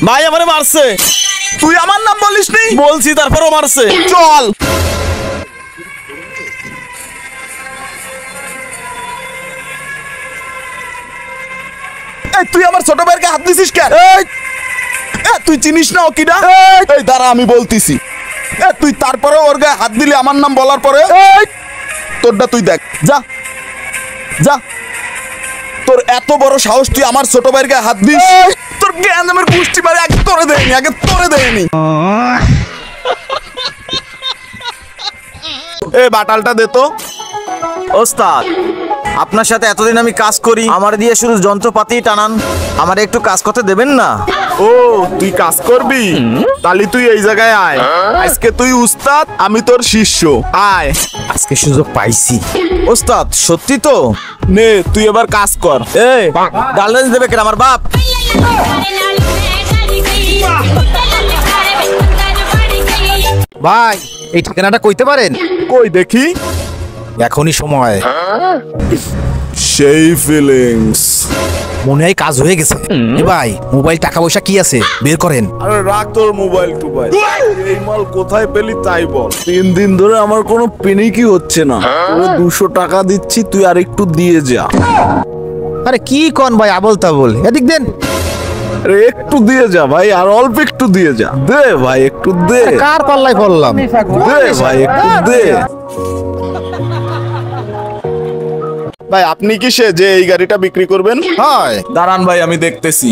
ভাই আমারে মারছে। তুই আমার নাম বলিস নি? বলছি তারপরও মারছে। চল। তুই আমার ছোট ভাইকে হাত দিছিস কেন? তুই চিনিস না ও কিনা? এই দাঁড়া আমি বলতিছি। তুই তারপরে ওর গায়ে হাত দিলি আমার নাম বলার পরে? তোরটা তুই দেখ, যা যা। তোর এত বড় সাহস, তুই আমার ছোট ভাইয়ের গায়ে হাত দিস? তোর জ্ঞান আমার পুষ্টি মারে, আগে তোরে দেয়নি, আগে তোরে দেয়নি। এ বাটালটা দে তো। ওস্তাদ, আপনার সাথে এতদিন আমি কাজ করি, আমার দিয়ে শুধু যন্ত্রপাতি টানান, আমারে একটু কাজ করতে দেবেন না? ও তুই কাজ করবি? তাহলে তুই এই জায়গায় আয়। আজকে তুই উস্তাদ, আমি তোর শিষ্য। আয়, আজকে সুযোগ পাইছি। ওস্তাদ সত্যি তো? নে তুই এবার কাজ কর। এই গার্লফ্রেন্ড দেবে কেন আমার বাপ? ভাই এই ঠিকানাটা কইতে পারেন? কই দেখি। এখনই সময়। সেই ফিলিংস। মনে হয় কাজ হয়ে গেছে। এ ভাই মোবাইল টাকা পয়সা কি আছে বের করেন। আরে রাখ তোর মোবাইল টোবাইল। এই মাল কোথায় পেলি তাই বল। 3 দিন ধরে আমার কোনো পেনিকই হচ্ছে না। তোরে 200 টাকা দিচ্ছি, তুই আর একটু দিয়ে যা। আরে কি কোন ভাই আবল তাবল, এদিক দেন। আরে একটু দিয়ে যা ভাই, আর অল্প একটু দিয়ে যা। দে ভাই একটু দে। কার পাল্লাই পড়লাম? দে ভাই একটু দে। ভাই আপনি কি সে যে এই গাড়িটা বিক্রি করবেন? হয় দাঁড়ান ভাই আমি দেখতেছি।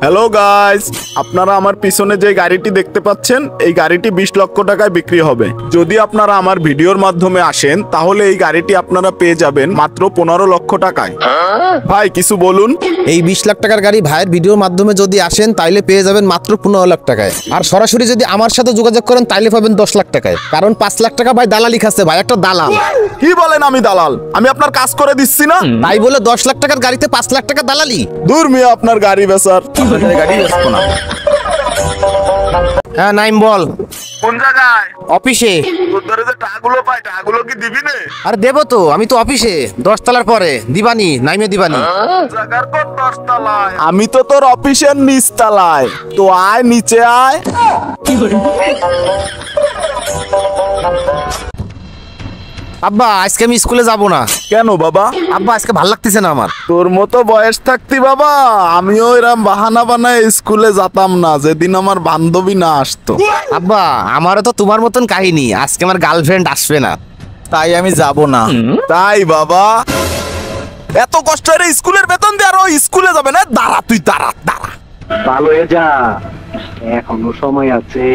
হ্যালো গাইস, আপনারা আমার পিছনে যে গাড়িটি দেখতে পাচ্ছেন, এই গাড়িটি 20 লক্ষ টাকায় বিক্রি হবে। যদি আপনারা আমার ভিডিওর মাধ্যমে আসেন তাহলে এই গাড়িটি আপনারা পেয়ে যাবেন মাত্র 15 লক্ষ টাকায়। ভাই কিছু বলুন। এই 20 লাখ টাকার গাড়ি ভাইয়ের ভিডিওর মাধ্যমে যদি আসেন তাইলে পেয়ে যাবেন মাত্র 15 লাখ টাকায়। আর সরাসরি যদি আমার সাথে যোগাযোগ করেন তাইলে পাবেন 10 লাখ টাকায়। কারণ 5 লাখ টাকা ভাই দালালি খাচ্ছে, ভাই একটা দালাল। কি বলেন আমি দালাল? আমি আপনার কাজ করে দিচ্ছি না? তাই বলে 10 লাখ টাকার গাড়িতে 5 লাখ টাকা দালালি? দূর মিয়া আপনার গাড়ি বেচার। গাড়ি বেচবো না। হ্যাঁ নাইম বল। কোন জায়গায়? অফিসে। তোর ধরে যে টাকাগুলো পাই, টাকাগুলো কি দিবি না? আর দেবো তো, আমি তো অফিসে 10 তলার পরে দিবানি, নাইমে দিবানি। জায়গার কোন 10 তলায়? আমি তো তোর অফিসের নিচ তলায়। তো আয় নিচে আয়। আব্বা আজকে আমি স্কুলে যাব না। কেন বাবা? আব্বা আজকে ভাল লাগতেছে না আমার। তোর মতো বয়স থাকতি বাবা আমিও এরম বাহানা বানায় স্কুলে যেতাম না যেদিন আমার বান্ধবী না আসতো। আব্বা আমারও তো তোমার মতন কাহিনী, আজকে আমার গার্লফ্রেন্ড আসবে না, তাই আমি যাব না। তাই বাবা? এত কষ্ট করে স্কুলের বেতন দিয়ে আর ও স্কুলে যাবে না? দাঁড়া তুই, দাঁড়া দাঁড়া। ভালো হয়ে যা, এখনো সময় আছে।